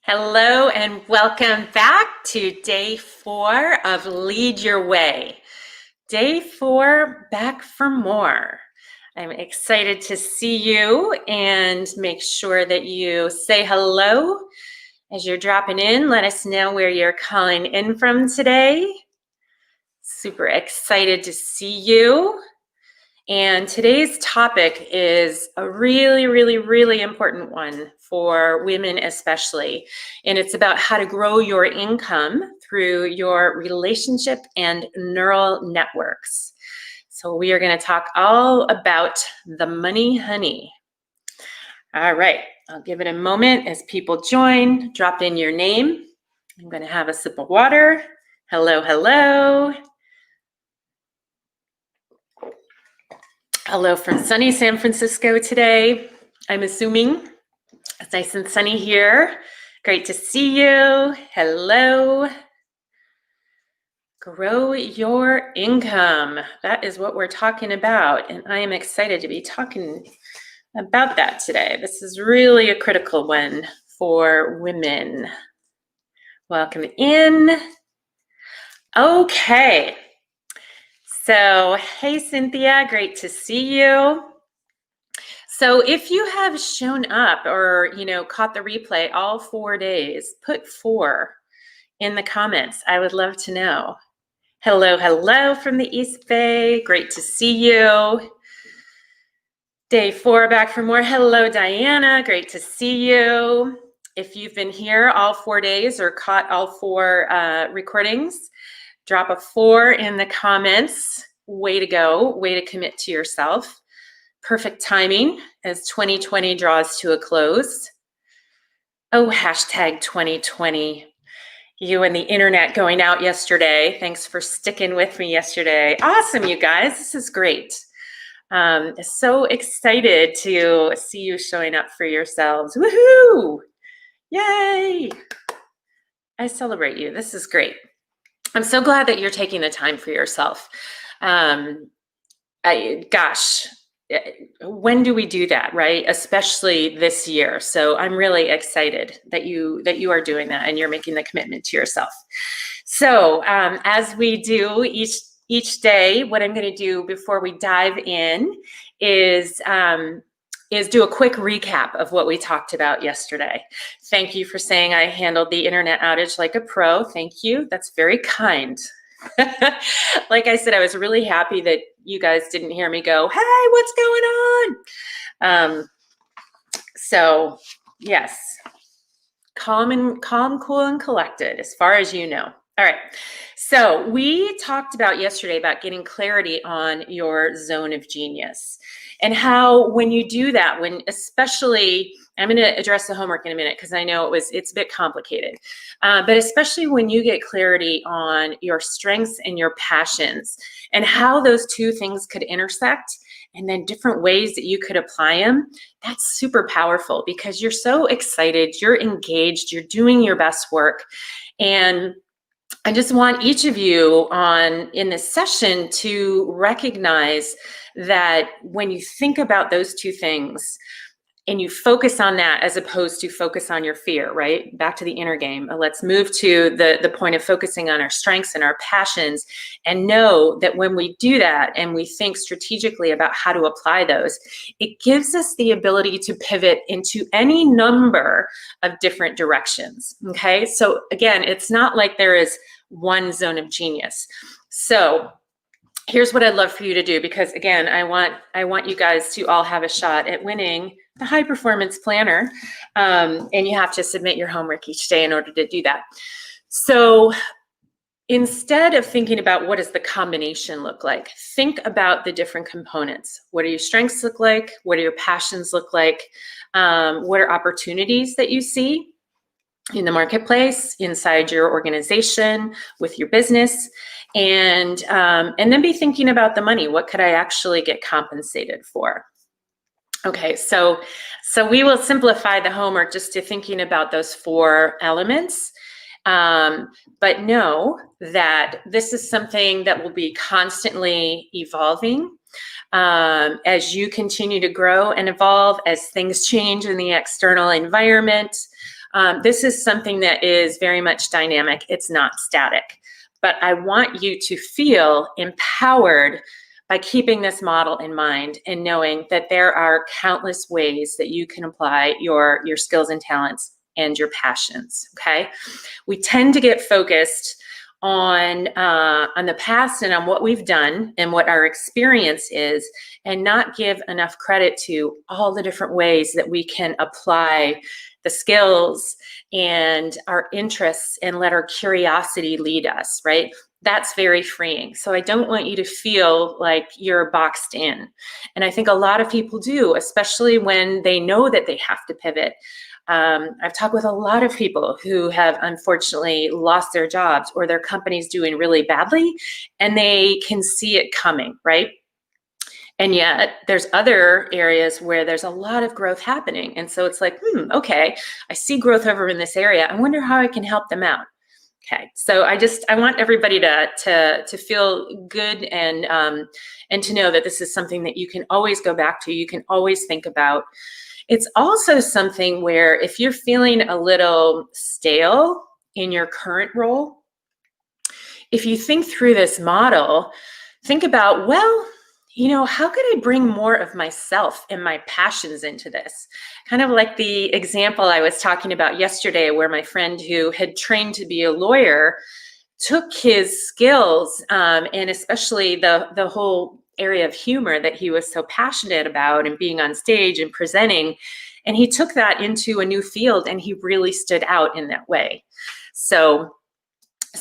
Hello and welcome back to day 4 of Lead Your Way. Day 4, back for more. I'm excited to see you and make sure that you say hello as you're dropping in. Let us know where you're calling in from today. Super excited to see you. And today's topic is a really important one for women especially. And it's about how to grow your income through your relationship and neural networks. So we are going to talk all about the money honey. All right, I'll give it a moment as people join. Drop in your name. I'm going to have a sip of water. Hello, hello. Hello from sunny San Francisco today, I'm assuming. It's nice and sunny here. Great to see you. Hello. Grow your income. That is what we're talking about, and I am excited to be talking about that today. This is really a critical one for women. Welcome in. Okay. So, hey, Cynthia, great to see you. So if you have shown up or, caught the replay all 4 days, put 4 in the comments. I would love to know. Hello, hello from the East Bay. Great to see you. Day 4, back for more. Hello, Diana. Great to see you. If you've been here all 4 days or caught all 4 recordings, drop a 4 in the comments. Way to go. Way to commit to yourself. Perfect timing as 2020 draws to a close. Oh, hashtag 2020. You and the internet going out yesterday. Thanks for sticking with me yesterday. Awesome, you guys. This is great. So excited to see you showing up for yourselves. Woohoo! Yay! I celebrate you. This is great. I'm so glad that you're taking the time for yourself. When do we do that, right? Especially this year. So I'm really excited that you are doing that and you're making the commitment to yourself. So as we do each day, what I'm going to do before we dive in is do a quick recap of what we talked about yesterday. Thank you for saying I handled the internet outage like a pro. Thank you. That's very kind. Like I said, I was really happy that you guys didn't hear me go, hey, what's going on? So yes, calm, cool, and collected as far as you know. All right. So we talked about yesterday about getting clarity on your zone of genius and how when you do that, when especially, I'm going to address the homework in a minute because I know it's a bit complicated, but especially when you get clarity on your strengths and your passions and how those two things could intersect and then different ways that you could apply them, that's super powerful because you're so excited, you're engaged, you're doing your best work. And I just want each of you in this session to recognize that when you think about those two things and you focus on that as opposed to focus on your fear, right? Back to the inner game. Let's move to the point of focusing on our strengths and our passions and know that when we do that and we think strategically about how to apply those, it gives us the ability to pivot into any number of different directions, okay? So again, it's not like there is one zone of genius. So here's what I'd love for you to do, because again, I want you guys to all have a shot at winning the High Performance Planner, and you have to submit your homework each day in order to do that. So instead of thinking about what does the combination look like, think about the different components. What do your strengths look like? What do your passions look like? What are opportunities that you see in the marketplace, inside your organization, with your business, and then be thinking about the money. What could I actually get compensated for? Okay, so we will simplify the homework just to thinking about those 4 elements, but know that this is something that will be constantly evolving as you continue to grow and evolve, as things change in the external environment. This is something that is very much dynamic. It's not static. But I want you to feel empowered by keeping this model in mind and knowing that there are countless ways that you can apply your skills and talents and your passions, okay? We tend to get focused on the past and on what we've done and what our experience is, and not give enough credit to all the different ways that we can apply the skills and our interests and let our curiosity lead us, right? That's very freeing. So I don't want you to feel like you're boxed in. And I think a lot of people do, especially when they know that they have to pivot. I've talked with a lot of people who have unfortunately lost their jobs or their company's doing really badly, and they can see it coming, right? And yet there's other areas where there's a lot of growth happening. And so it's like, okay, I see growth over in this area. I wonder how I can help them out. Okay, so I want everybody to feel good and to know that this is something that you can always go back to, you can always think about. It's also something where if you're feeling a little stale in your current role, if you think through this model, think about, well, you know, how could I bring more of myself and my passions into this? Kind of like the example I was talking about yesterday, where my friend who had trained to be a lawyer took his skills and especially the whole area of humor that he was so passionate about and being on stage and presenting, and he took that into a new field and he really stood out in that way. So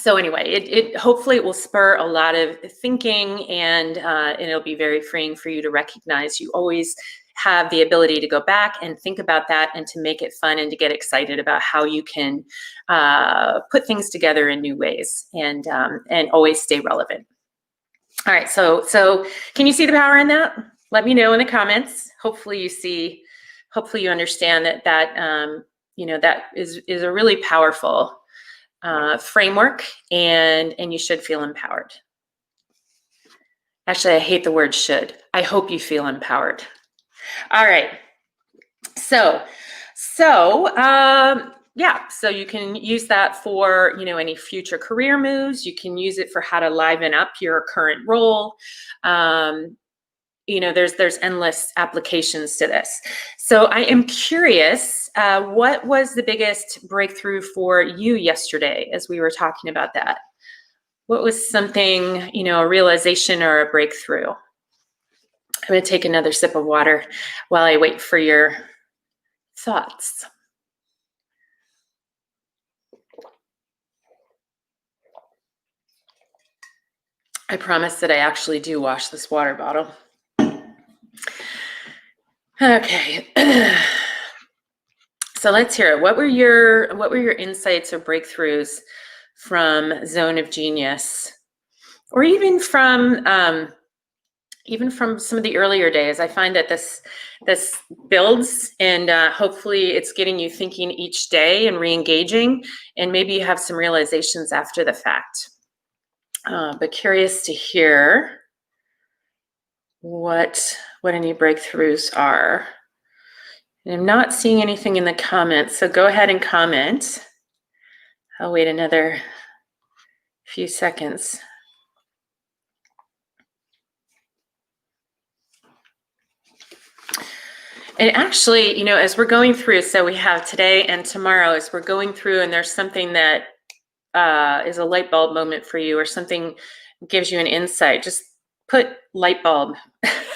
anyway, it hopefully it will spur a lot of thinking, and it'll be very freeing for you to recognize you always have the ability to go back and think about that and to make it fun and to get excited about how you can put things together in new ways and always stay relevant. All right, so can you see the power in that? Let me know in the comments. Hopefully you understand that you know, that is a really powerful framework, and you should feel empowered. Actually, I hate the word should. I hope you feel empowered. All right. So you can use that for, you know, any future career moves. You can use it for how to liven up your current role. You know, there's endless applications to this. So I am curious, what was the biggest breakthrough for you yesterday as we were talking about that? What was something, you know, a realization or a breakthrough? I'm going to take another sip of water while I wait for your thoughts. I promise that I actually do wash this water bottle. Okay. So let's hear it. What were your insights or breakthroughs from Zone of Genius, or even from some of the earlier days? I find that this builds, and hopefully it's getting you thinking each day and re-engaging, and maybe you have some realizations after the fact. But curious to hear what any breakthroughs are. And I'm not seeing anything in the comments, so go ahead and comment. I'll wait another few seconds. And actually, you know, as we're going through, so we have today and tomorrow, as we're going through, and there's something that is a light bulb moment for you, or something gives you an insight, just put light bulb,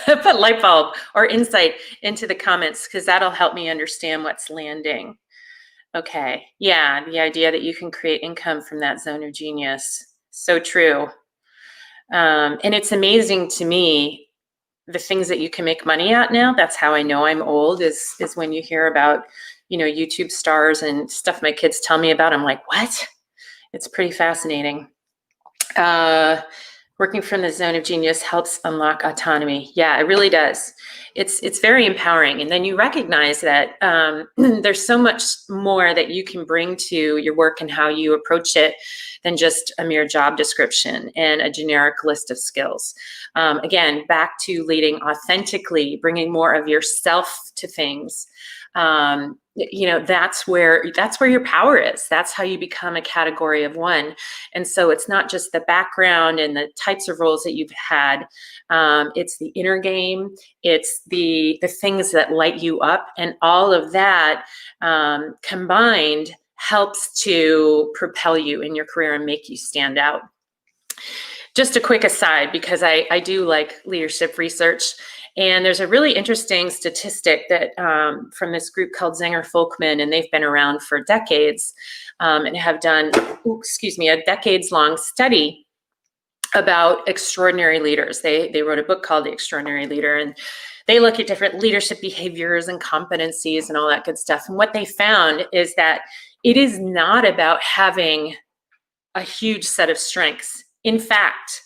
put light bulb or insight into the comments, because that'll help me understand what's landing. Okay, yeah, the idea that you can create income from that zone of genius. So true. And it's amazing to me, the things that you can make money at now. That's how I know I'm old, is when you hear about, you know, YouTube stars and stuff my kids tell me about. I'm like, what? It's pretty fascinating. Working from the zone of genius helps unlock autonomy. Yeah, it really does. It's very empowering. And then you recognize that there's so much more that you can bring to your work and how you approach it than just a mere job description and a generic list of skills. Again, back to leading authentically, bringing more of yourself to things. that's where your power is. That's how you become a category of one. And so it's not just the background and the types of roles that you've had. It's the inner game. It's the things that light you up, and all of that combined helps to propel you in your career and make you stand out. Just a quick aside, because I do like leadership research, and there's a really interesting statistic that from this group called Zenger-Folkman, and they've been around for decades and have done, a decades-long study about extraordinary leaders. They wrote a book called The Extraordinary Leader, and they look at different leadership behaviors and competencies and all that good stuff. And what they found is that it is not about having a huge set of strengths. In fact,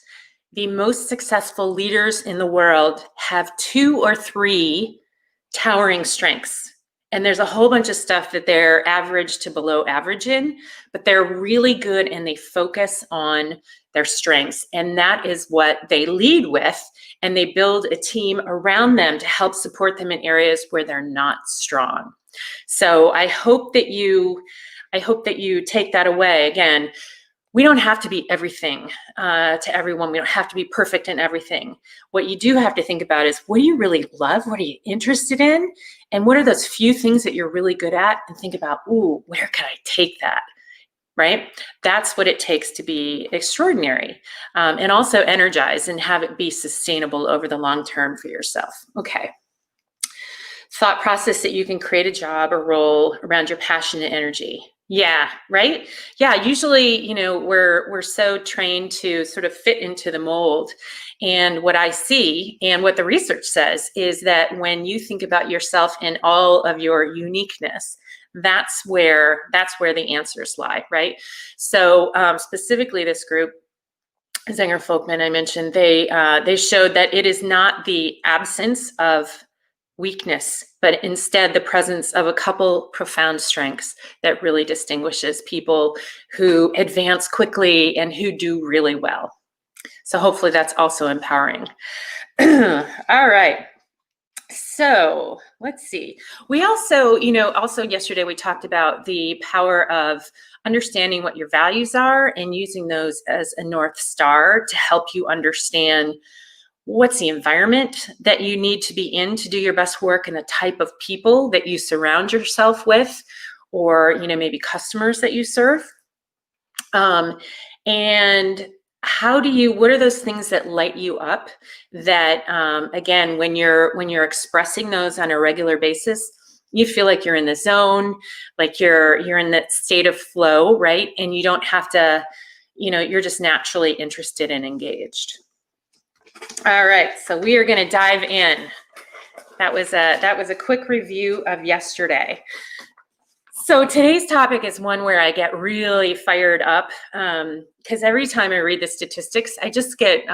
the most successful leaders in the world have 2 or 3 towering strengths. And there's a whole bunch of stuff that they're average to below average in, but they're really good and they focus on their strengths. And that is what they lead with. And they build a team around them to help support them in areas where they're not strong. So I hope that you take that away. Again, we don't have to be everything to everyone. We don't have to be perfect in everything. What you do have to think about is, what do you really love? What are you interested in? And what are those few things that you're really good at? And think about, ooh, where can I take that? Right? That's what it takes to be extraordinary. And also energize and have it be sustainable over the long term for yourself. Okay. Thought process that you can create a job or role around your passion and energy. Yeah, right? Yeah, usually, we're so trained to sort of fit into the mold. And what I see and what the research says is that when you think about yourself in all of your uniqueness, that's where the answers lie, right? So specifically this group, Zenger-Folkman, I mentioned, they showed that it is not the absence of weakness, but instead the presence of a couple profound strengths that really distinguishes people who advance quickly and who do really well. So hopefully that's also empowering. All right. So let's see. We also yesterday we talked about the power of understanding what your values are and using those as a North Star to help you understand what's the environment that you need to be in to do your best work, and the type of people that you surround yourself with, or maybe customers that you serve. And what are those things that light you up that again, when you're expressing those on a regular basis, you feel like you're in the zone, like you're in that state of flow, right? And you don't have to, you're just naturally interested and engaged. All right, so we are going to dive in. That was a quick review of yesterday. So today's topic is one where I get really fired up because every time I read the statistics, I just get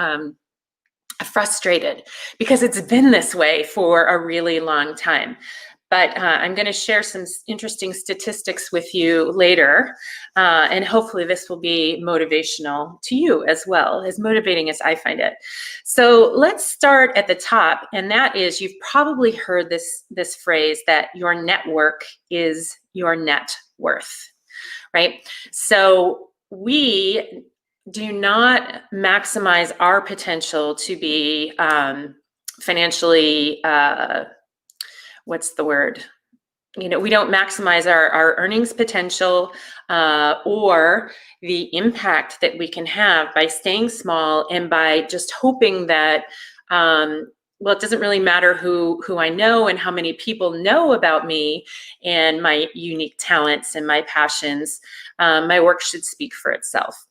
frustrated because it's been this way for a really long time. But I'm going to share some interesting statistics with you later, and hopefully this will be motivational to you as well, as motivating as I find it. So let's start at the top, and that is, you've probably heard this phrase that your network is your net worth, right? So we do not maximize our potential to be financially what's the word? We don't maximize our earnings potential or the impact that we can have by staying small and by just hoping that, it doesn't really matter who I know and how many people know about me and my unique talents and my passions. My work should speak for itself.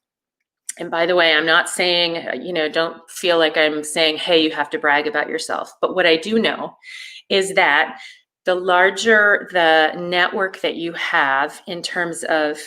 And by the way, I'm not saying, don't feel like I'm saying, hey, you have to brag about yourself. But what I do know is that the larger the network that you have in terms of,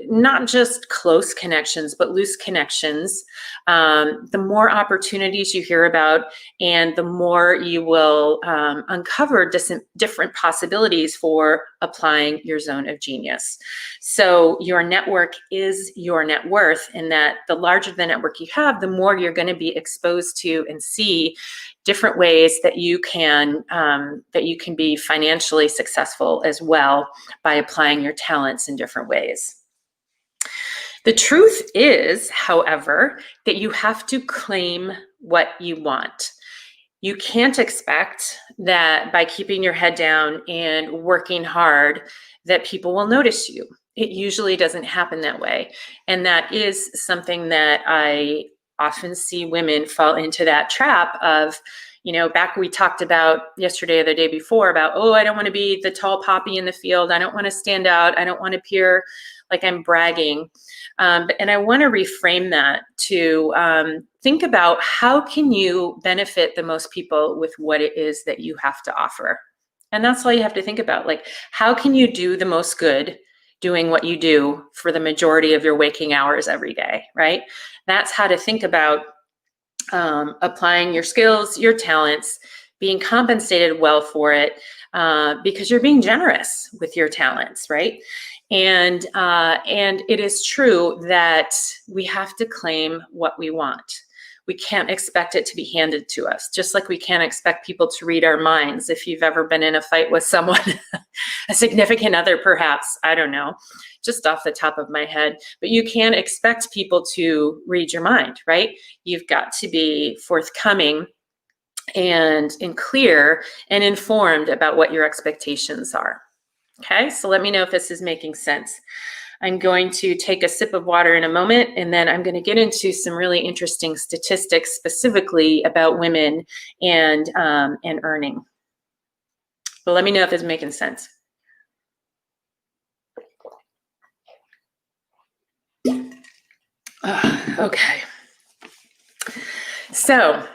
not just close connections, but loose connections, the more opportunities you hear about and the more you will uncover different possibilities for applying your zone of genius. So your network is your net worth, in that the larger the network you have, the more you're going to be exposed to and see different ways that you can be financially successful as well by applying your talents in different ways. The truth is, however, that you have to claim what you want. You can't expect that by keeping your head down and working hard that people will notice you. It usually doesn't happen that way. And that is something that I often see women fall into that trap of, back we talked about yesterday or the day before about, oh, I don't want to be the tall poppy in the field. I don't want to stand out. I don't want to appear like I'm bragging. And I want to reframe that to think about how can you benefit the most people with what it is that you have to offer. And that's all you have to think about. Like, how can you do the most good doing what you do for the majority of your waking hours every day, right? That's how to think about applying your skills, your talents, being compensated well for it, because you're being generous with your talents, right? And it is true that we have to claim what we want. We can't expect it to be handed to us, just like we can't expect people to read our minds. If you've ever been in a fight with someone, a significant other, perhaps, I don't know, just off the top of my head, but you can't expect people to read your mind, right? You've got to be forthcoming and clear and informed about what your expectations are. Okay, so let me know if this is making sense. I'm going to take a sip of water in a moment, and then I'm going to get into some really interesting statistics specifically about women and earning. But let me know if it's making sense. Okay. So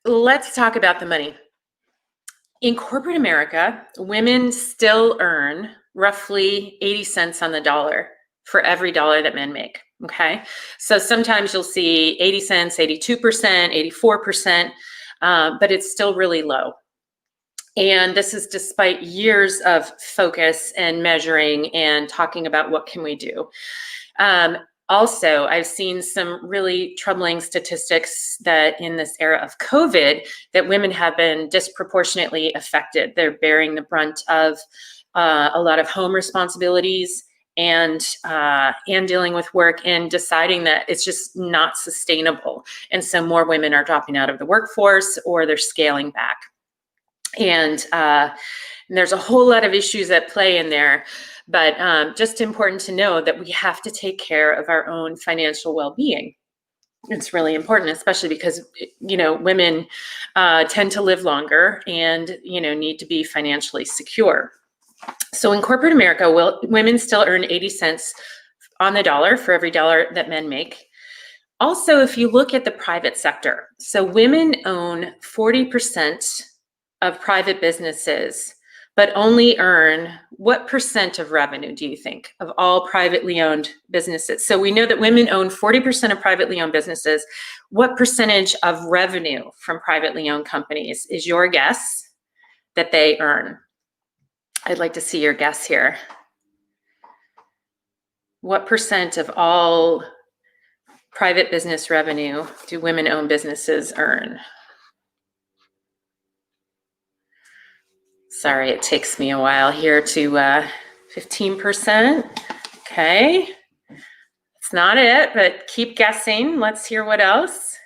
let's talk about the money. In corporate America, women still earn roughly 80 cents on the dollar for every dollar that men make, okay? So sometimes you'll see 80 cents, 82%, 84%, but it's still really low. And this is despite years of focus and measuring and talking about what can we do. Also, I've seen some really troubling statistics that in this era of COVID, that women have been disproportionately affected. They're bearing the brunt of a lot of home responsibilities and dealing with work and deciding that it's just not sustainable. And so more women are dropping out of the workforce or they're scaling back. And there's a whole lot of issues at play in there. But just important to know that we have to take care of our own financial well-being. It's really important, especially because, women tend to live longer and, need to be financially secure. So in corporate America, women still earn 80 cents on the dollar for every dollar that men make. Also, if you look at the private sector, so women own 40% of private businesses, but only earn what percent of revenue do you think of all privately owned businesses? So we know that women own 40% of privately owned businesses. What percentage of revenue from privately owned companies is your guess that they earn? I'd like to see your guess here. What percent of all private business revenue do women-owned businesses earn? Sorry, it takes me a while here to 15%. Okay, it's not it, but keep guessing. Let's hear what else.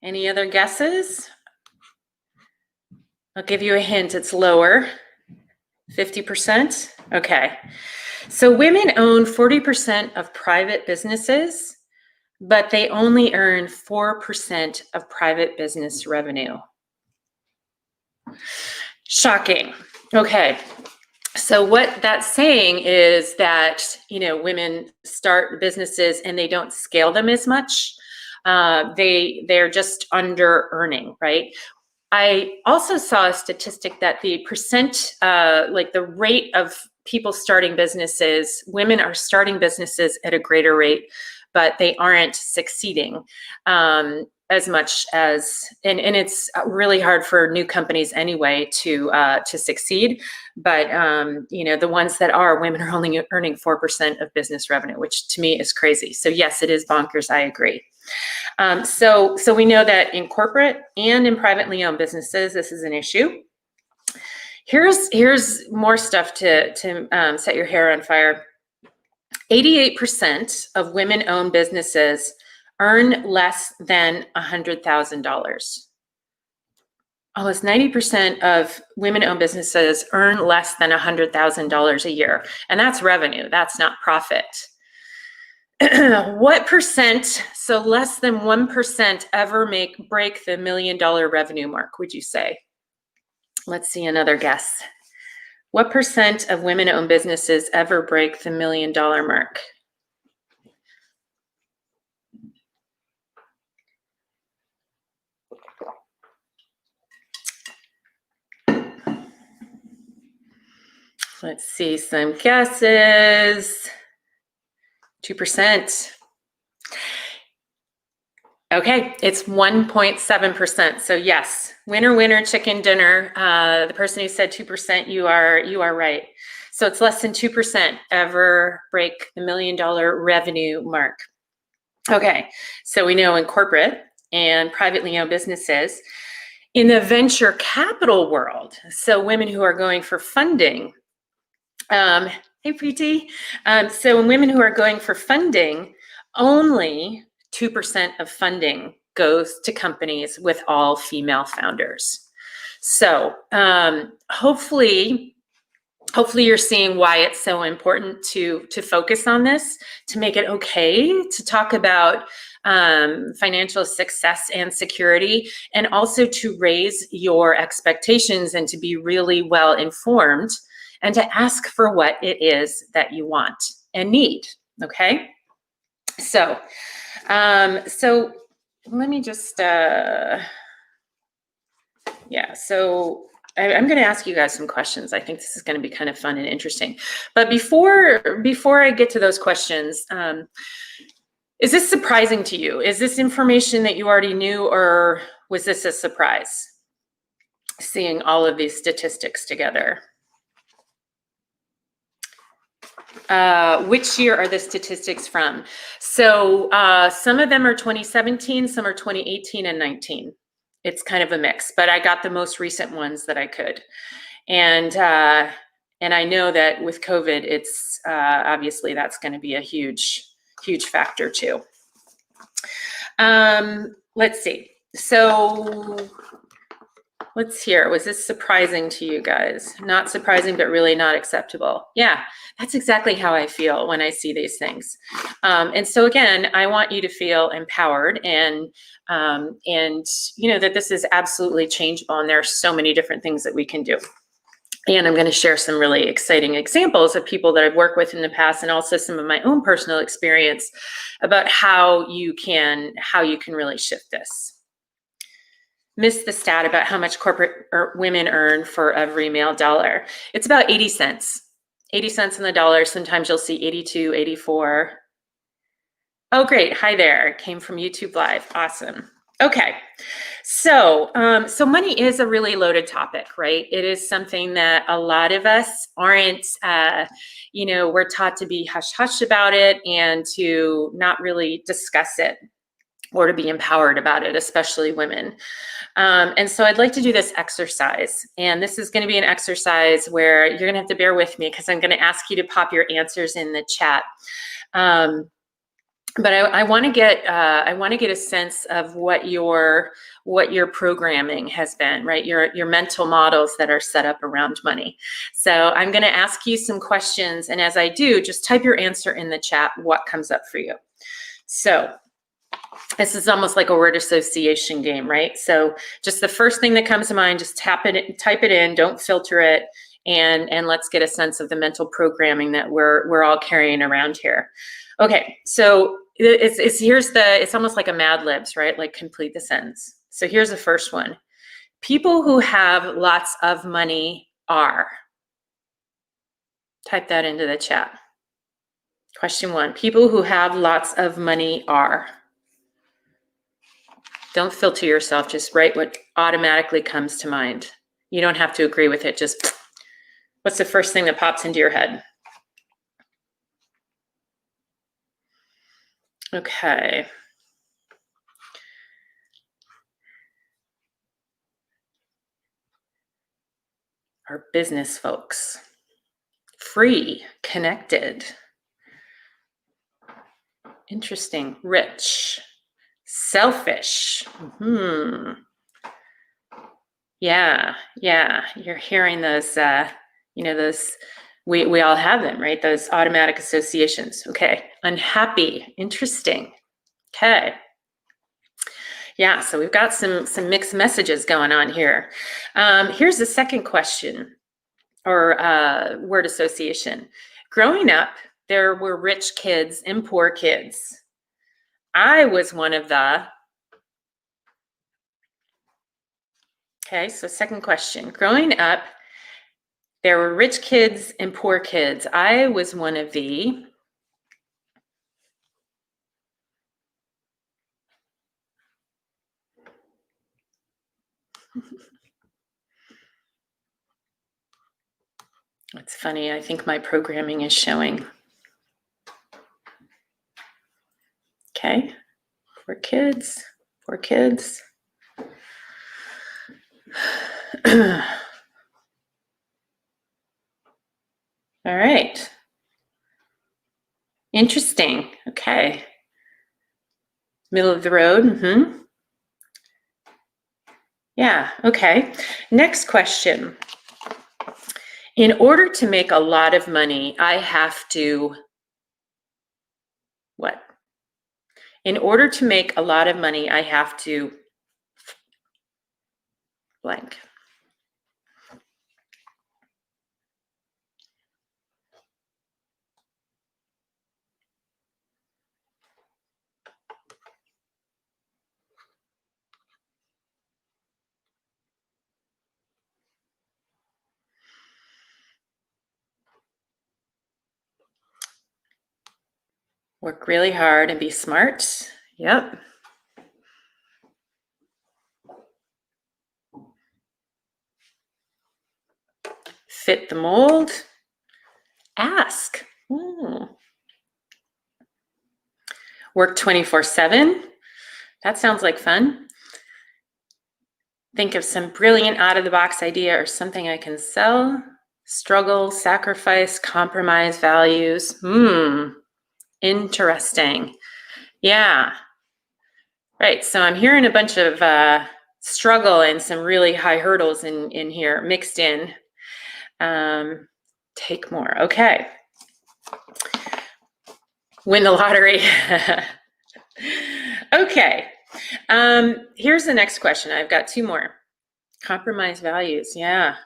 Any other guesses? I'll give you a hint, it's lower, 50%. Okay, so women own 40% of private businesses, but they only earn 4% of private business revenue. Shocking. Okay. So what that's saying is that, women start businesses and they don't scale them as much. They're just under earning, right? I also saw a statistic that the percent, the rate of people starting businesses, women are starting businesses at a greater rate, but they aren't succeeding as much as, and it's really hard for new companies anyway to succeed. But the ones that are, women are only earning 4% of business revenue, which to me is crazy. So yes, it is bonkers. I agree. So we know that in corporate and in privately owned businesses, this is an issue. Here's more stuff to set your hair on fire. 88% of women-owned businesses earn less than $100,000. Almost 90% of women-owned businesses earn less than $100,000 a year, and that's revenue, that's not profit. What percent, so less than 1%, ever break the $1 million revenue mark, would you say? Let's see another guess. What percent of women-owned businesses ever break the $1 million mark? Let's see some guesses. 2%. Okay, it's 1.7%. So yes, winner, winner, chicken dinner. The person who said 2%, you are right. So it's less than 2% ever break the $1 million revenue mark. Okay, so we know in corporate and privately owned businesses, in the venture capital world, so women who are going for funding, hey Preeti, so when women who are going for funding, only 2% of funding goes to companies with all female founders. So hopefully you're seeing why it's so important to focus on this, to make it okay to talk about financial success and security, and also to raise your expectations and to be really well informed and to ask for what it is that you want and need, okay? So let me just, so I'm going to ask you guys some questions. I think this is going to be kind of fun and interesting. But before I get to those questions, is this surprising to you? Is this information that you already knew, or was this a surprise, seeing all of these statistics together? Which year are the statistics from? So some of them are 2017, some are 2018 and 19. It's kind of a mix, but I got the most recent ones that I could. And I know that with COVID, it's obviously that's going to be a huge factor too. Let's see. So let's hear, was this surprising to you guys? Not surprising, but really not acceptable. Yeah, that's exactly how I feel when I see these things. And so again, I want you to feel empowered and you know that this is absolutely changeable, and there are so many different things that we can do. And I'm going to share some really exciting examples of people that I've worked with in the past, and also some of my own personal experience about how you can really shift this. Missed the stat about how much corporate women earn for every male dollar. It's about 80 cents. 80 cents on the dollar. Sometimes you'll see 82, 84. Oh, great. Hi there. Came from YouTube Live. Awesome. Okay. So money is a really loaded topic, right? It is something that a lot of us aren't, we're taught to be hush-hush about it and to not really discuss it or to be empowered about it, especially women. And so I'd like to do this exercise. And this is going to be an exercise where you're going to have to bear with me because I'm going to ask you to pop your answers in the chat. But I want to get a sense of what your programming has been, right? Your mental models that are set up around money. So I'm going to ask you some questions, and as I do, just type your answer in the chat. What comes up for you? So this is almost like a word association game, right? So just the first thing that comes to mind, just type it in. Don't filter it, and let's get a sense of the mental programming that we're all carrying around here. Okay, so it's almost like a Mad Libs, right? Like complete the sentence. So here's the first one. People who have lots of money are. Type that into the chat. Question 1, people who have lots of money are. Don't filter yourself, just write what automatically comes to mind. You don't have to agree with it, just what's the first thing that pops into your head? Okay. are business folks. Free, connected. Interesting. Rich, selfish. Yeah, you're hearing those, those, we all have them, right? Those automatic associations. Okay. Unhappy, interesting. Okay. Yeah, so we've got some mixed messages going on here. Here's the second question, or word association. Growing up, there were rich kids and poor kids. I was one of the, okay, so second question. Growing up, there were rich kids and poor kids. I was one of the, it's funny, I think my programming is showing. Okay, poor kids. All right. Interesting. Okay. Middle of the road. Yeah. Okay. Next question. In order to make a lot of money, I have to what? In order to make a lot of money, I have to blank. Work really hard and be smart. Yep. Fit the mold. Ask. Work 24/7. That sounds like fun. Think of some brilliant out-of-the-box idea or something I can sell. Struggle, sacrifice, compromise values. Interesting. Yeah. Right. So I'm hearing a bunch of struggle and some really high hurdles in here mixed in. Take more. Okay. Win the lottery. Okay. Here's the next question. I've got two more. Compromise values. Yeah.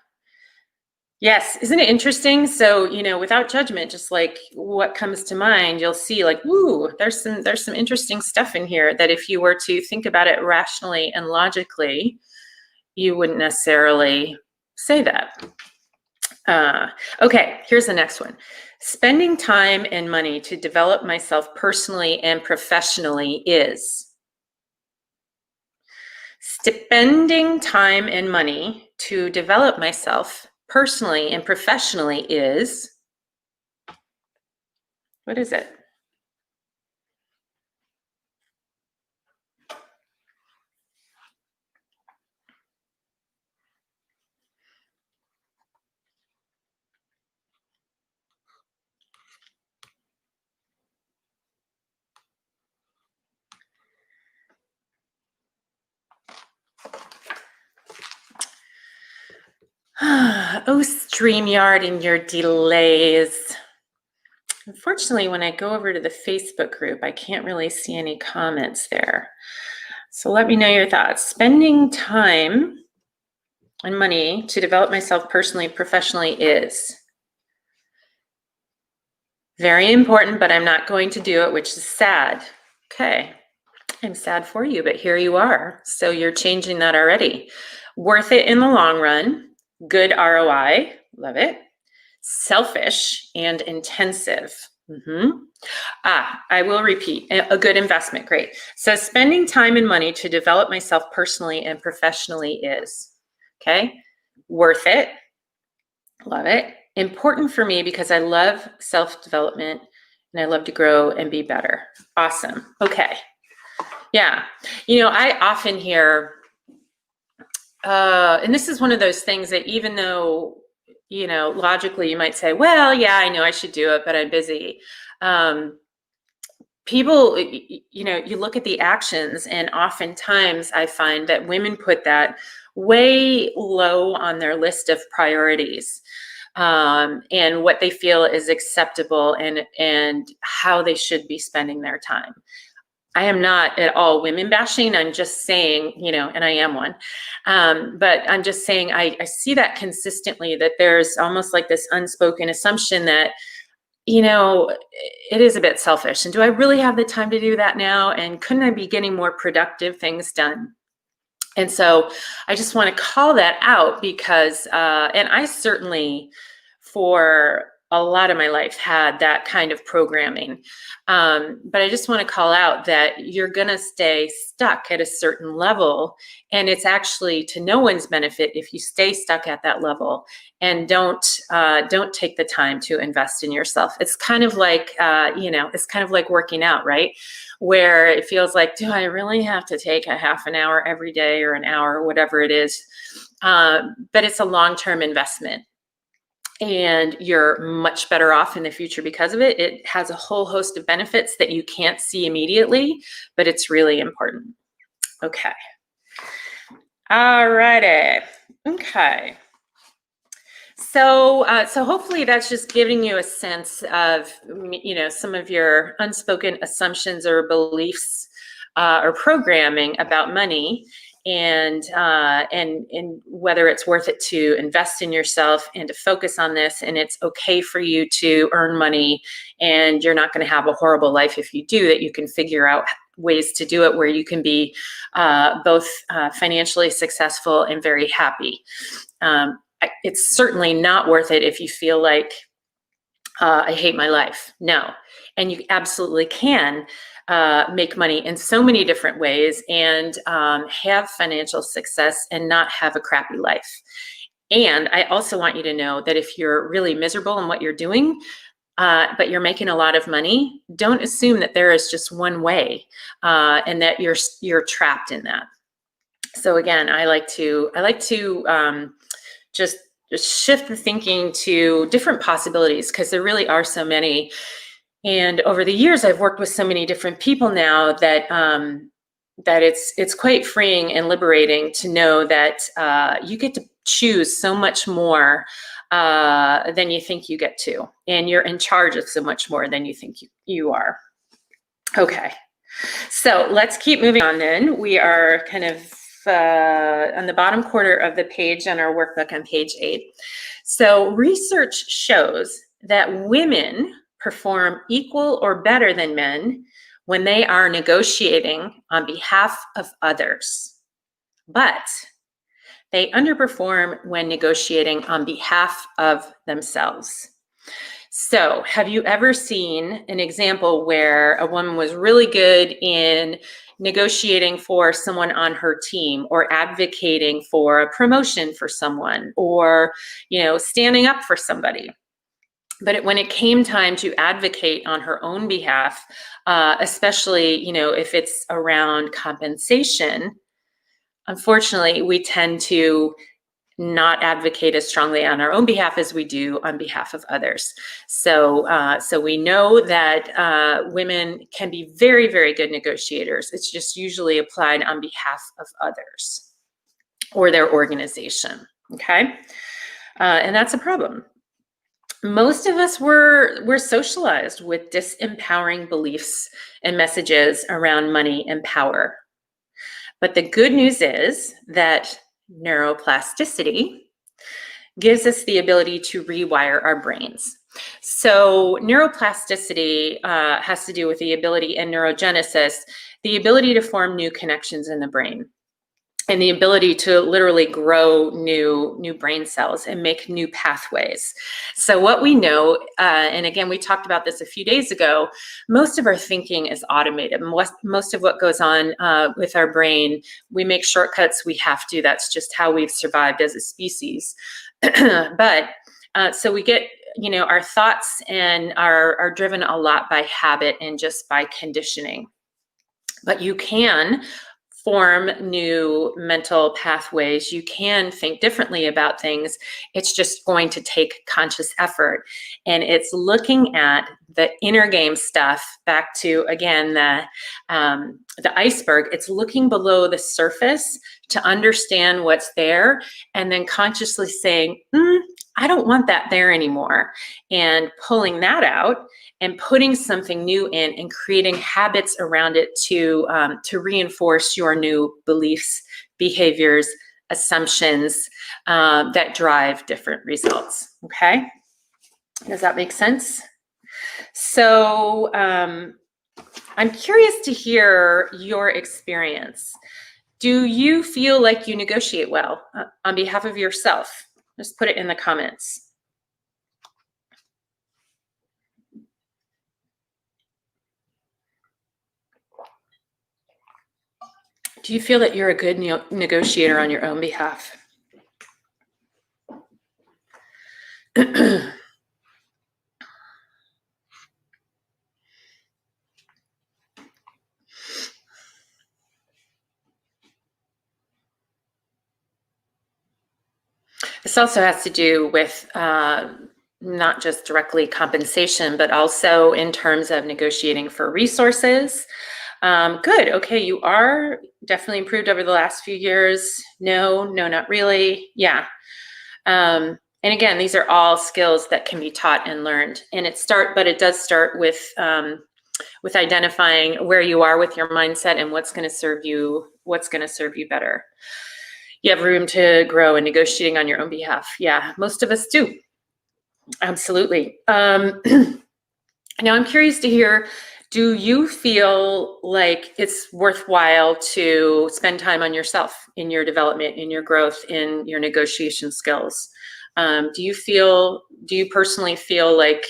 Yes. Isn't it interesting? So, without judgment, just like what comes to mind, you'll see like, ooh, there's some interesting stuff in here that if you were to think about it rationally and logically, you wouldn't necessarily say that. Okay, here's the next one. Spending time and money to develop myself personally and professionally is. Spending time and money to develop myself personally and professionally is. What is it? Oh, StreamYard and your delays. Unfortunately, when I go over to the Facebook group, I can't really see any comments there. So let me know your thoughts. Spending time and money to develop myself personally, professionally is very important, but I'm not going to do it, which is sad. Okay, I'm sad for you, but here you are. So you're changing that already. Worth it in the long run, good ROI, love it. Selfish and intensive. I will repeat, a good investment, great. So spending time and money to develop myself personally and professionally is, okay, worth it, love it. Important for me because I love self-development and I love to grow and be better. Awesome. Okay. Yeah. I often hear, and this is one of those things that even though logically you might say, well, yeah, I know I should do it, but I'm busy. People, you look at the actions, and oftentimes I find that women put that way low on their list of priorities, and what they feel is acceptable, and how they should be spending their time. I am not at all women bashing. I'm just saying, and I am one. But I'm just saying I see that consistently, that there's almost like this unspoken assumption that, it is a bit selfish. And do I really have the time to do that now? And couldn't I be getting more productive things done? And so I just want to call that out because, and I certainly, for a lot of my life, had that kind of programming. But I just want to call out that you're going to stay stuck at a certain level. And it's actually to no one's benefit if you stay stuck at that level and don't take the time to invest in yourself. It's kind of like, it's kind of like working out, right? Where it feels like, do I really have to take a half an hour every day, or an hour, or whatever it is? But it's a long-term investment, and you're much better off in the future because of it. It has a whole host of benefits that you can't see immediately, but it's really important. Okay. All righty. Okay. So hopefully that's just giving you a sense of, some of your unspoken assumptions or beliefs, or programming about money, and whether it's worth it to invest in yourself and to focus on this, and it's okay for you to earn money, and you're not going to have a horrible life if you do, that you can figure out ways to do it where you can be both financially successful and very happy. It's certainly not worth it if you feel like, I hate my life. No. And you absolutely can make money in so many different ways, and have financial success and not have a crappy life. And I also want you to know that if you're really miserable in what you're doing, but you're making a lot of money, don't assume that there is just one way, and that you're trapped in that. So again, I like to just shift the thinking to different possibilities, because there really are so many. And over the years, I've worked with so many different people now that it's quite freeing and liberating to know that you get to choose so much more than you think you get to, and you're in charge of so much more than you think you are. Okay, so let's keep moving on then. We are kind of on the bottom quarter of the page on our workbook on page 8. So research shows that women perform equal or better than men when they are negotiating on behalf of others, but they underperform when negotiating on behalf of themselves. So have you ever seen an example where a woman was really good in negotiating for someone on her team, or advocating for a promotion for someone, or, standing up for somebody? But when it came time to advocate on her own behalf, especially, if it's around compensation, unfortunately, we tend to not advocate as strongly on our own behalf as we do on behalf of others. So we know that women can be very, very good negotiators. It's just usually applied on behalf of others or their organization. Okay, and that's a problem. Most of us were socialized with disempowering beliefs and messages around money and power. But the good news is that neuroplasticity gives us the ability to rewire our brains. So neuroplasticity has to do with the ability, and neurogenesis, the ability to form new connections in the brain, and the ability to literally grow new brain cells and make new pathways. So what we know, and again, we talked about this a few days ago, most of our thinking is automated. Most of what goes on with our brain, we make shortcuts, we have to. That's just how we've survived as a species. But so we get, our thoughts and are driven a lot by habit and just by conditioning. But you can form new mental pathways. You can think differently about things. It's just going to take conscious effort. And it's looking at the inner game stuff, back to, again, the iceberg. It's looking below the surface to understand what's there, and then consciously saying, I don't want that there anymore, and pulling that out and putting something new in and creating habits around it to reinforce your new beliefs, behaviors, assumptions that drive different results. Okay, does that make sense? So I'm curious to hear your experience. Do you feel like you negotiate well on behalf of yourself? Just put it in the comments. Do you feel that you're a good negotiator on your own behalf? This also has to do with not just directly compensation, but also in terms of negotiating for resources. Good. Okay, you are definitely improved over the last few years. No, not really. Yeah. And again, these are all skills that can be taught and learned. And it does start with identifying where you are with your mindset and what's going to serve you better. You have room to grow in negotiating on your own behalf. Yeah, most of us do. Absolutely. Now I'm curious to hear, do you feel like it's worthwhile to spend time on yourself, in your development, in your growth, in your negotiation skills? Do you personally feel like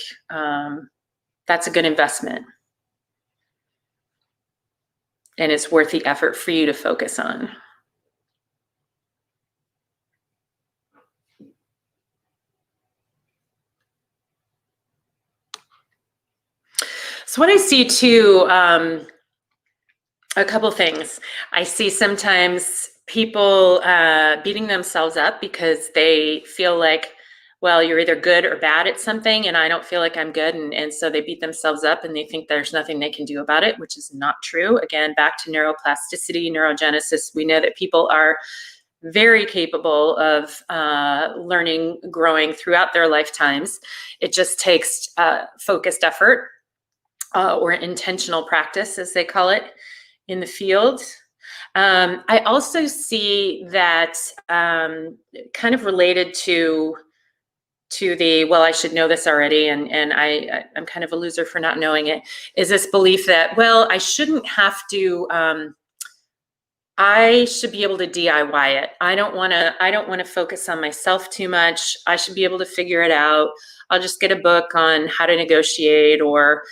that's a good investment and it's worth the effort for you to focus on? So what I see too, a couple things. I see sometimes people beating themselves up because they feel like, well, you're either good or bad at something, and I don't feel like I'm good, and so they beat themselves up and they think there's nothing they can do about it, which is not true. Again, back to neuroplasticity, neurogenesis. We know that people are very capable of learning, growing throughout their lifetimes. It just takes focused effort. Or intentional practice, as they call it in the field. I also see that kind of related to the, well, I should know this already, and I'm kind of a loser for not knowing it, is this belief that, well, I shouldn't have to, I should be able to DIY it. I don't want to focus on myself too much. I should be able to figure it out. I'll just get a book on how to negotiate, or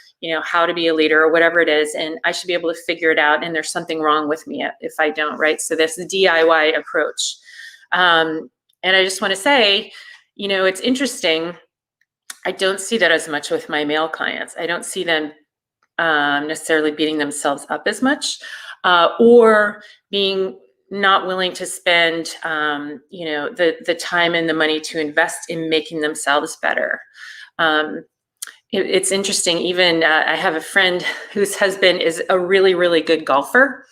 how to be a leader, or whatever it is, and I should be able to figure it out, and there's something wrong with me if I don't, right? So that's the DIY approach. And I just want to say, it's interesting. I don't see that as much with my male clients. I don't see them necessarily beating themselves up as much, or being not willing to spend the time and the money to invest in making themselves better. It's interesting. Even I have a friend whose husband is a really, really good golfer,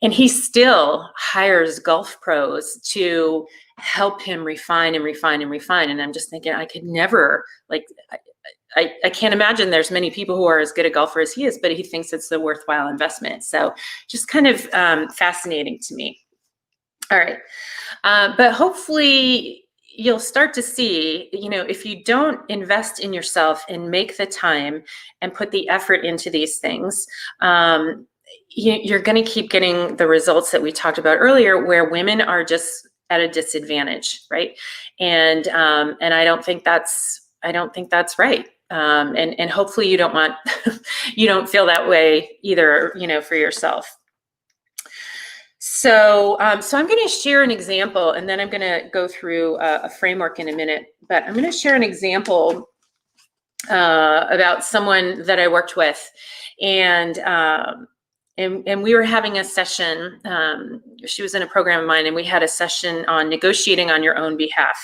and he still hires golf pros to help him refine and refine and refine. And I'm just thinking, I could never, I can't imagine there's many people who are as good a golfer as he is, but he thinks it's a worthwhile investment. So just kind of fascinating to me. All right. But hopefully you'll start to see, if you don't invest in yourself and make the time and put the effort into these things, you're going to keep getting the results that we talked about earlier, where women are just at a disadvantage, right? And I don't think that's right. And hopefully you don't you don't feel that way either, for yourself. So, so I'm going to share an example, and then I'm going to go through a framework in a minute. But I'm going to share an example about someone that I worked with, and and we were having a session. She was in a program of mine, and we had a session on negotiating on your own behalf.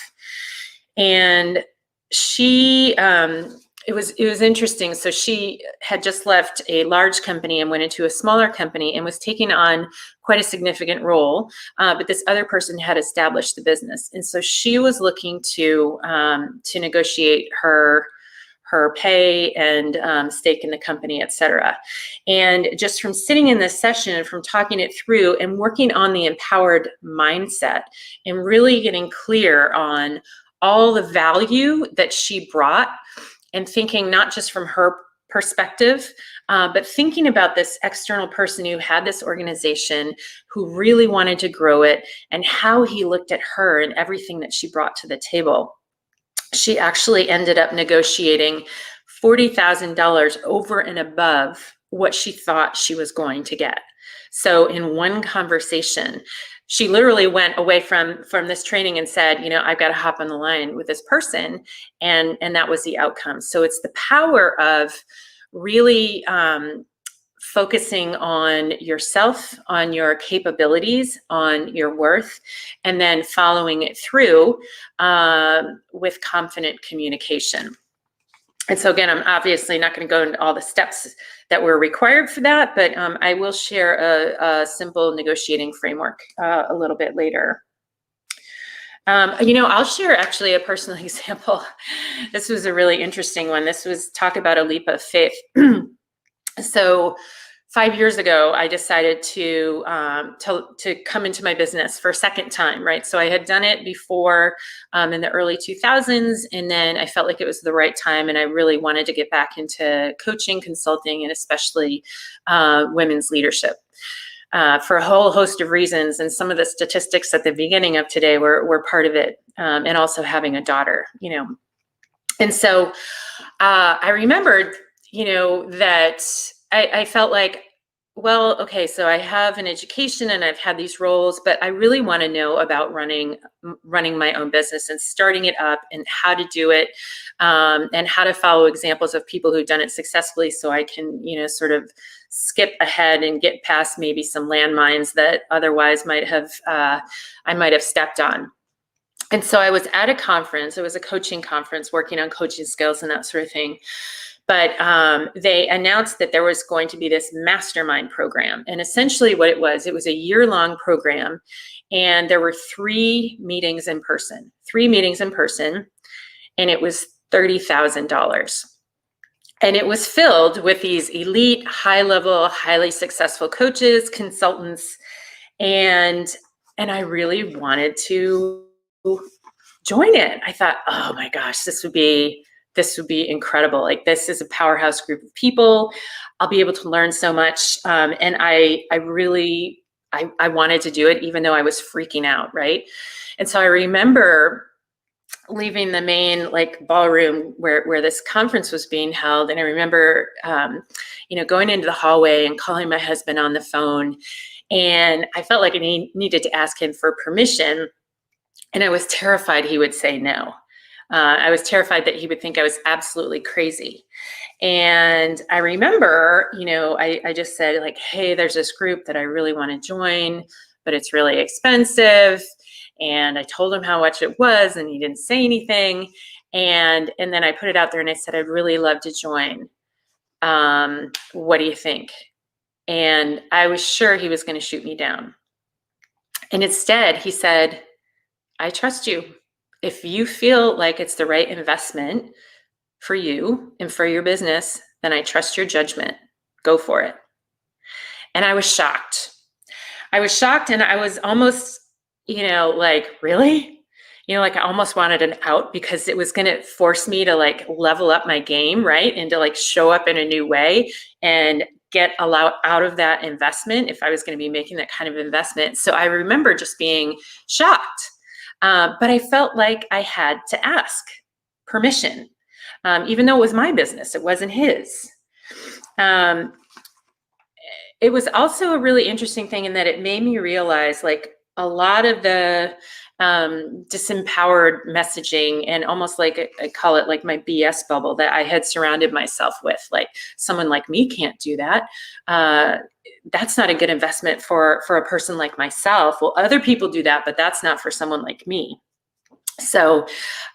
And she, it was interesting. So she had just left a large company and went into a smaller company and was taking on quite a significant role. But this other person had established the business, and so she was looking to negotiate her pay and stake in the company, et cetera. And just from sitting in this session and from talking it through and working on the empowered mindset and really getting clear on all the value that she brought, and thinking not just from her perspective, but thinking about this external person who had this organization, who really wanted to grow it, and how he looked at her and everything that she brought to the table. She actually ended up negotiating $40,000 over and above what she thought she was going to get. So in one conversation, she literally went away from this training and said, I've got to hop on the line with this person. And that was the outcome. So it's the power of really focusing on yourself, on your capabilities, on your worth, and then following it through with confident communication. And so again, I'm obviously not going to go into all the steps that were required for that, but I will share a simple negotiating framework a little bit later. I'll share actually a personal example. This was a really interesting one. This was talk about a leap of faith. So 5 years ago, I decided to come into my business for a second time, right? So I had done it before in the early 2000s, and then I felt like it was the right time, and I really wanted to get back into coaching, consulting, and especially women's leadership for a whole host of reasons. And some of the statistics at the beginning of today were part of it, and also having a daughter, And so I remembered, that I felt like, well, okay, so I have an education and I've had these roles, but I really want to know about running my own business and starting it up and how to do it, and how to follow examples of people who've done it successfully, so I can, sort of skip ahead and get past maybe some landmines that otherwise I might have stepped on. And so I was at a conference. It was a coaching conference, working on coaching skills and that sort of thing. But they announced that there was going to be this mastermind program. And essentially what it was a year-long program. And there were 3 meetings in person. And it was $30,000. And it was filled with these elite, high-level, highly successful coaches, consultants. And I really wanted to join it. I thought, oh my gosh, this would be incredible. Like, this is a powerhouse group of people. I'll be able to learn so much. And I really wanted to do it, even though I was freaking out, right? And so I remember leaving the main ballroom where this conference was being held. And I remember, going into the hallway and calling my husband on the phone. And I felt like I needed to ask him for permission. And I was terrified he would say no. I was terrified that he would think I was absolutely crazy. And I remember, I just said hey, there's this group that I really want to join, but it's really expensive. And I told him how much it was, and he didn't say anything. And then I put it out there and I said, I'd really love to join. What do you think? And I was sure he was going to shoot me down. And instead he said, I trust you. If you feel like it's the right investment for you and for your business, then I trust your judgment. Go for it. And I was shocked. And I was almost, really? I almost wanted an out, because it was going to force me to level up my game, right? And to show up in a new way and get a lot out of that investment if I was going to be making that kind of investment. So I remember just being shocked. But I felt like I had to ask permission, even though it was my business. It wasn't his. It was also a really interesting thing in that it made me realize a lot of the disempowered messaging, and almost like I call it like my BS bubble that I had surrounded myself with. Like, someone like me can't do that. That's not a good investment for a person like myself. Well, other people do that, but that's not for someone like me. So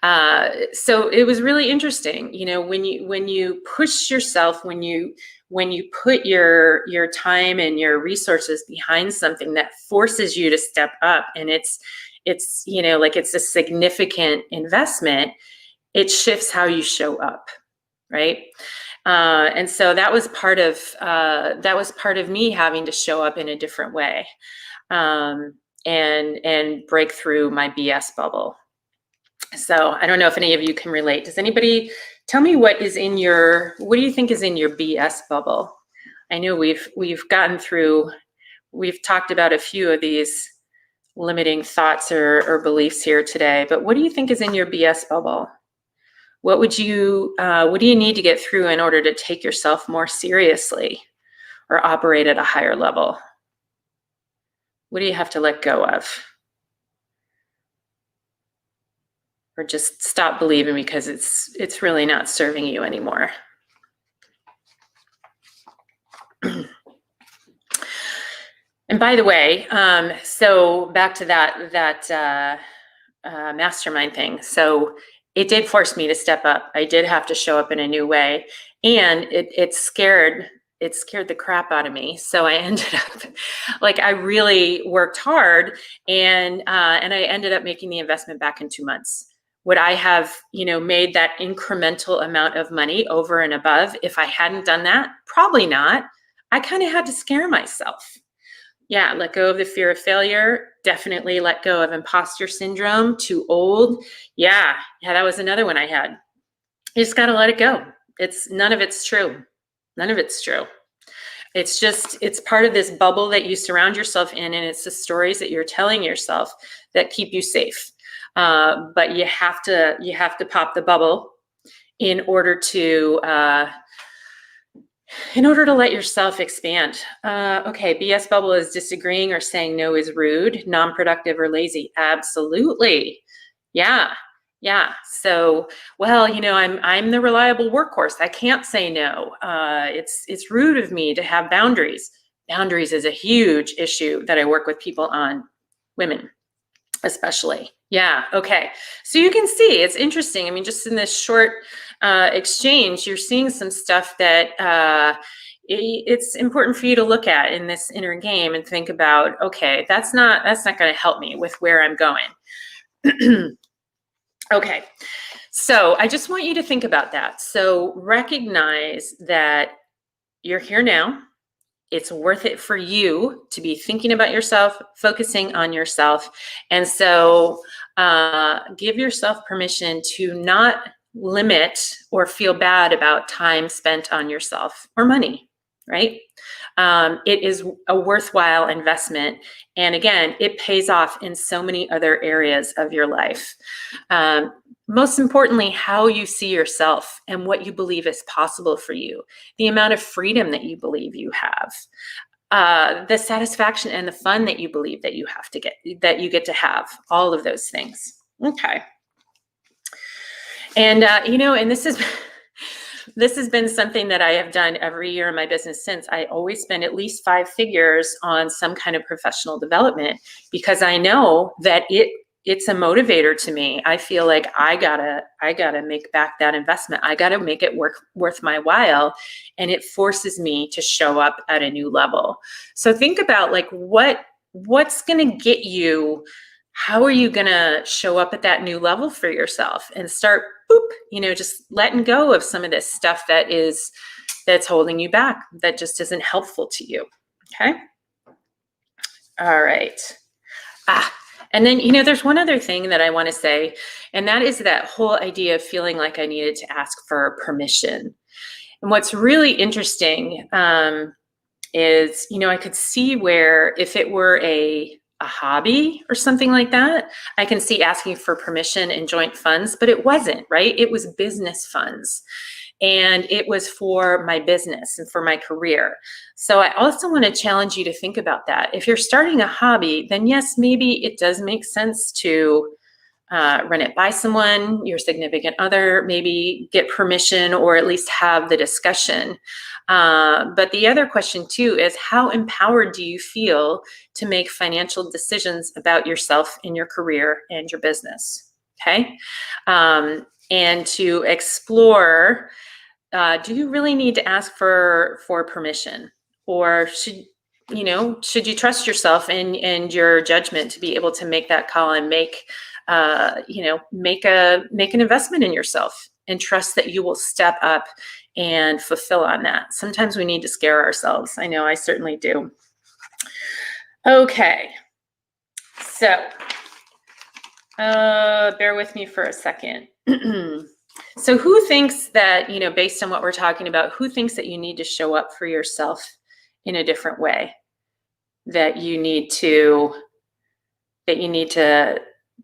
it was really interesting, when you push yourself, when you put your time and your resources behind something that forces you to step up, and it's like it's a significant investment, it shifts how you show up, right? And so that was part of me having to show up in a different way, and break through my BS bubble. So I don't know if any of you can relate. Does anybody tell me what do you think is in your BS bubble? I know we've talked about a few of these limiting thoughts or beliefs here today, but what do you think is in your BS bubble? What do you need to get through in order to take yourself more seriously or operate at a higher level? What do you have to let go of? Or just stop believing because it's really not serving you anymore? And by the way, so back to that mastermind thing. So it did force me to step up. I did have to show up in a new way, and it scared the crap out of me. So I ended up, like, I really worked hard, and I ended up making the investment back in 2 months. Would I have, made that incremental amount of money over and above if I hadn't done that? Probably not. I kind of had to scare myself. Yeah, let go of the fear of failure. Definitely let go of imposter syndrome. Too old. Yeah, that was another one I had. You just got to let it go. None of it's true. None of it's true. It's part of this bubble that you surround yourself in, and it's the stories that you're telling yourself that keep you safe. But you have to pop the bubble in order to let yourself expand. Okay, BS bubble is disagreeing or saying no is rude, non-productive, or lazy. Absolutely. Yeah. So, well, I'm the reliable workhorse. I can't say no. It's rude of me to have boundaries. Boundaries is a huge issue that I work with people on, women especially. Yeah. Okay. So you can see it's interesting. I mean, just in this short exchange, you're seeing some stuff that it's important for you to look at in this inner game and think about, okay, that's not going to help me with where I'm going. Okay. So I just want you to think about that. So recognize that you're here now. It's worth it for you to be thinking about yourself, focusing on yourself. And so give yourself permission to not limit or feel bad about time spent on yourself or money, right? It is a worthwhile investment. And again, it pays off in so many other areas of your life. Most importantly, how you see yourself and what you believe is possible for you, the amount of freedom that you believe you have, the satisfaction and the fun that you believe that you get to have, all of those things. Okay. And, and this has been something that I have done every year in my business since. I always spend at least 5 figures on some kind of professional development, because I know that it's a motivator to me. I feel like I gotta make back that investment. I gotta make it worth my while. And it forces me to show up at a new level. So think about, like, what's gonna get you, how are you gonna show up at that new level for yourself, and start just letting go of some of this stuff that's holding you back, that just isn't helpful to you. Okay. All right. And then, there's one other thing that I want to say, and that is that whole idea of feeling like I needed to ask for permission. And what's really interesting is, I could see where if it were a hobby or something like that, I can see asking for permission and joint funds, but it wasn't, right? It was business funds. and it was for my business and for my career. So I also want to challenge you to think about that. If you're starting a hobby, then yes, maybe it does make sense to run it by someone, your significant other, maybe get permission or at least have the discussion. But the other question too is, how empowered do you feel to make financial decisions about yourself and your career and your business? Okay. And to explore, do you really need to ask for permission, or should you trust yourself and your judgment to be able to make that call and make an investment in yourself and trust that you will step up and fulfill on that. Sometimes we need to scare ourselves. I know I certainly do. Okay, so bear with me for a second. So who thinks that, based on what we're talking about, who thinks that you need to show up for yourself in a different way? That you need to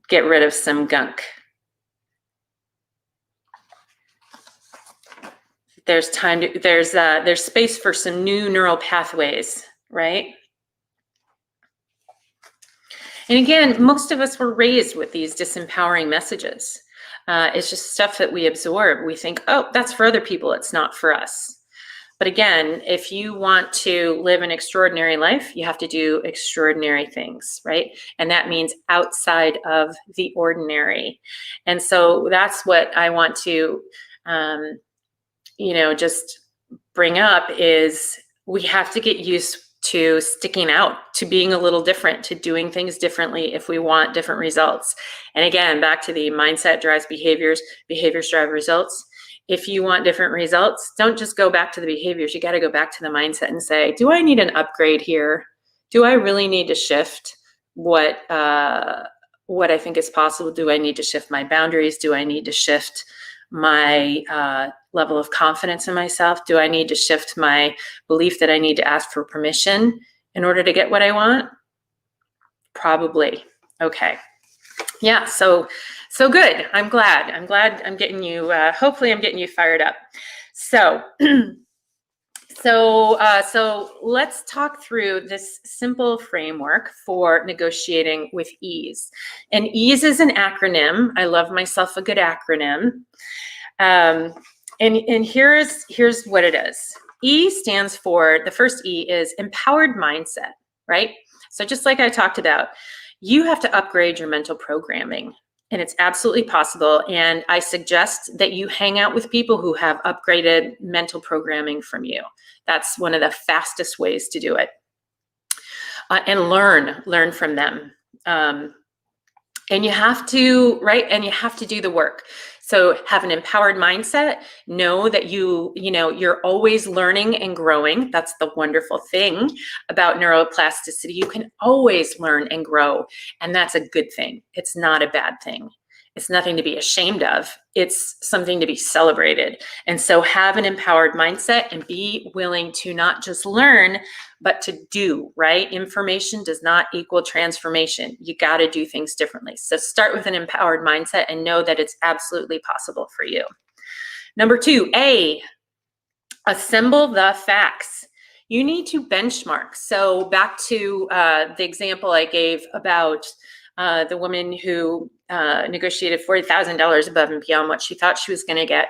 get rid of some gunk. There's space for some new neural pathways, right? And again, most of us were raised with these disempowering messages. It's just stuff that we absorb. We think, oh, that's for other people, it's not for us. But again, if you want to live an extraordinary life, you have to do extraordinary things, right? And that means outside of the ordinary. And so that's what I want to, just bring up is we have to get used to sticking out, to being a little different, to doing things differently if we want different results. And again, back to the mindset drives behaviors, behaviors drive results. If you want different results, don't just go back to the behaviors. You got to go back to the mindset and say, do I need an upgrade here? Do I really need to shift what I think is possible? Do I need to shift my boundaries? Do I need to shift my level of confidence in myself? Do I need to shift my belief that I need to ask for permission in order to get what I want? Probably. Okay. Yeah. So good. I'm glad I'm getting you, hopefully I'm getting you fired up. So, so let's talk through this simple framework for negotiating with ease. And ease is an acronym. I love myself a good acronym. And here's what it is. E stands for, the first E is empowered mindset, right? So just like I talked about, you have to upgrade your mental programming, and it's absolutely possible. And I suggest that you hang out with people who have upgraded mental programming from you. That's one of the fastest ways to do it. And learn from them. And you have to, right? And you have to do the work. So have an empowered mindset. Know that you're always learning and growing. That's the wonderful thing about neuroplasticity. You can always learn and grow, and that's a good thing. It's not a bad thing. It's nothing to be ashamed of. It's something to be celebrated. And so have an empowered mindset and be willing to not just learn, but to do, right? Information does not equal transformation. You got to do things differently. So start with an empowered mindset and know that it's absolutely possible for you. Number 2, A, assemble the facts. You need to benchmark. So back to the example I gave about the woman who negotiated $40,000 above and beyond what she thought she was going to get.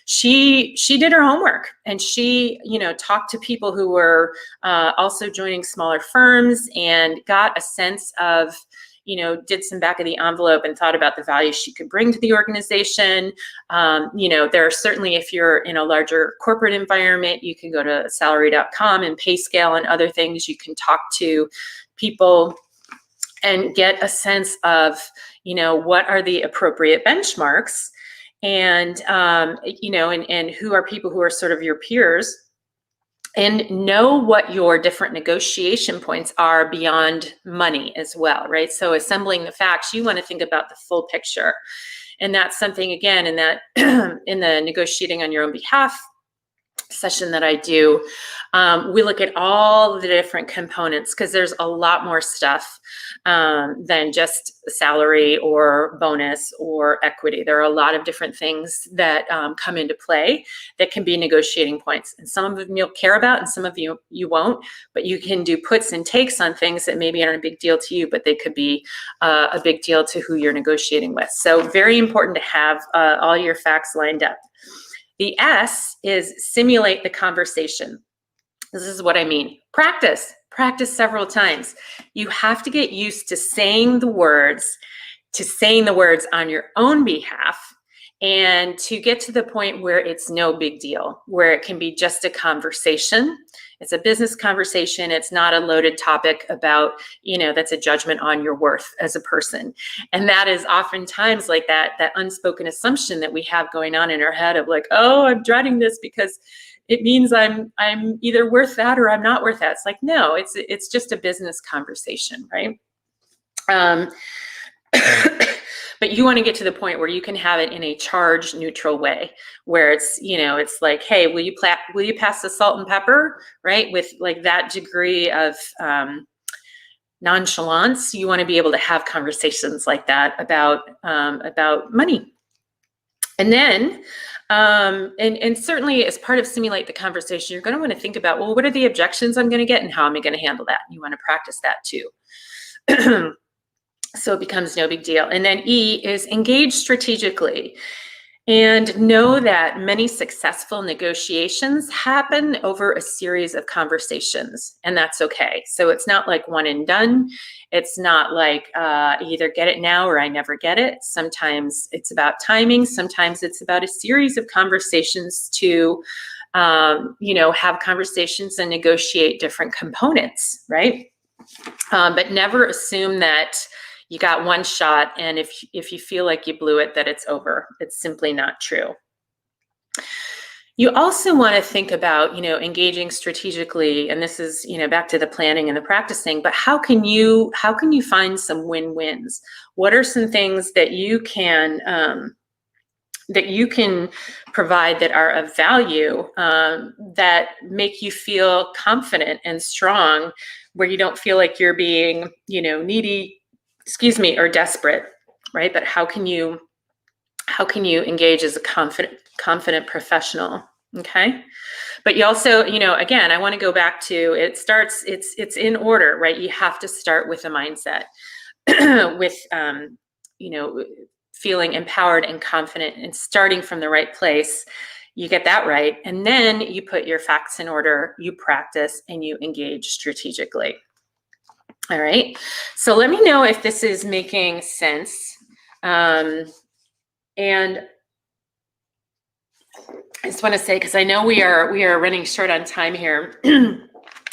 She did her homework, and she, talked to people who were also joining smaller firms and got a sense of, did some back of the envelope and thought about the value she could bring to the organization. There are certainly, if you're in a larger corporate environment, you can go to salary.com and PayScale and other things. You can talk to people and get a sense of, what are the appropriate benchmarks, and, and who are people who are sort of your peers, and know what your different negotiation points are beyond money as well, right? So assembling the facts, you want to think about the full picture. And that's something, again, in that in the negotiating on your own behalf session that I do, we look at all the different components, because there's a lot more stuff than just salary or bonus or equity. There are a lot of different things that come into play that can be negotiating points. And some of them you'll care about and some of you won't, but you can do puts and takes on things that maybe aren't a big deal to you, but they could be a big deal to who you're negotiating with. So very important to have all your facts lined up. The S is simulate the conversation. This is what I mean. Practice several times. You have to get used to saying the words on your own behalf, and to get to the point where it's no big deal, where it can be just a conversation. It's a business conversation. It's not a loaded topic about, that's a judgment on your worth as a person. And that is oftentimes like that unspoken assumption that we have going on in our head of like, oh, I'm dreading this because it means I'm either worth that or I'm not worth that. It's like, no, it's just a business conversation, right? But you want to get to the point where you can have it in a charge neutral way, where it's, it's like, hey, will you pass the salt and pepper, right? With like that degree of nonchalance. You want to be able to have conversations like that about money. And then, and certainly as part of simulate the conversation, you're going to want to think about, well, what are the objections I'm going to get and how am I going to handle that? You want to practice that too. So it becomes no big deal. And then E is engage strategically, and know that many successful negotiations happen over a series of conversations, and that's okay. So it's not like one and done. It's not like either get it now or I never get it. Sometimes it's about timing. Sometimes it's about a series of conversations to, have conversations and negotiate different components, right? But never assume that you got one shot, and if you feel like you blew it, that it's over. It's simply not true. You also want to think about, engaging strategically, and this is, back to the planning and the practicing, but how can you find some win-wins? What are some things that you can provide that are of value, that make you feel confident and strong, where you don't feel like you're being, needy, or desperate, right? But how can you engage as a confident professional? Okay. But you also, again, I want to go back to, it's in order, right? You have to start with a mindset, with, feeling empowered and confident and starting from the right place. You get that right. And then you put your facts in order, you practice, and you engage strategically. All right. So let me know if this is making sense. And I just want to say, because I know we are running short on time here.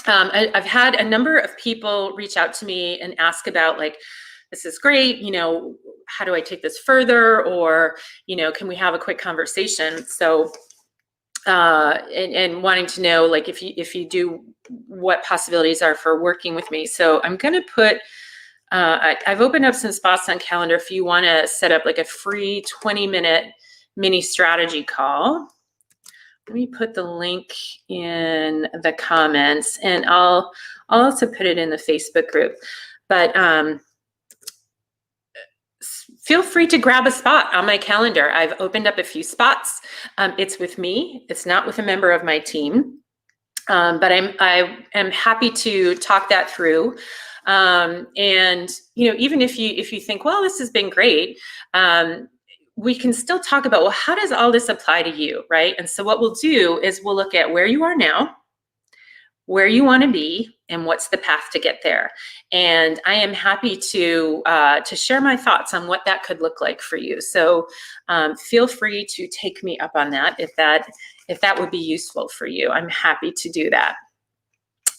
I've had a number of people reach out to me and ask about, like, this is great, how do I take this further? Or, can we have a quick conversation? So, and wanting to know, like, if you do, what possibilities are for working with me. So I'm going to put, I've opened up some spots on Calendar if you want to set up like a free 20-minute mini strategy call. Let me put the link in the comments, and I'll also put it in the Facebook group. But feel free to grab a spot on my calendar. I've opened up a few spots. It's with me. It's not with a member of my team. But I am happy to talk that through. And, even if you think, well, this has been great, we can still talk about, well, how does all this apply to you, right? And so what we'll do is we'll look at where you are now, where you want to be, and what's the path to get there. And I am happy to share my thoughts on what that could look like for you. So feel free to take me up on that if that would be useful for you. I'm happy to do that.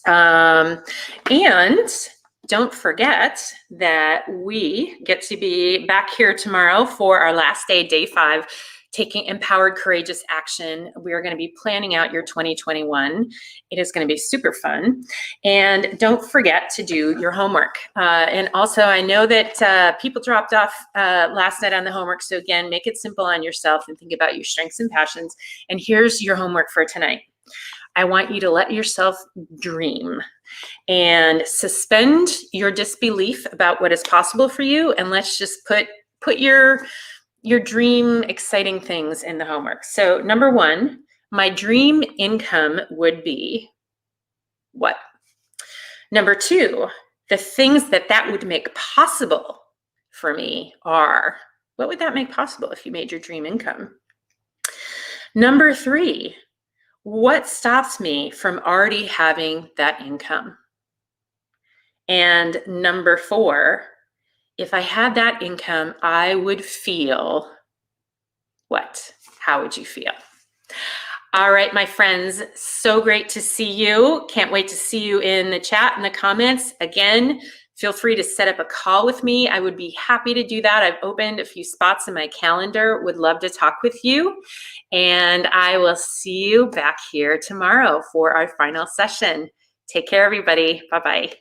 And don't forget that we get to be back here tomorrow for our last day, day 5, taking empowered, courageous action. We are going to be planning out your 2021. It is going to be super fun. And don't forget to do your homework. And also, I know that people dropped off last night on the homework. So again, make it simple on yourself and think about your strengths and passions. And here's your homework for tonight. I want you to let yourself dream and suspend your disbelief about what is possible for you, and let's just put your dream exciting things in the homework. So number one, my dream income would be what? Number two, the things that would make possible for me are, what would that make possible if you made your dream income? Number three, what stops me from already having that income? And number four, if I had that income, I would feel what? How would you feel? All right, my friends, so great to see you. Can't wait to see you in the chat, in the comments. Again, feel free to set up a call with me. I would be happy to do that. I've opened a few spots in my calendar. Would love to talk with you. And I will see you back here tomorrow for our final session. Take care, everybody. Bye-bye.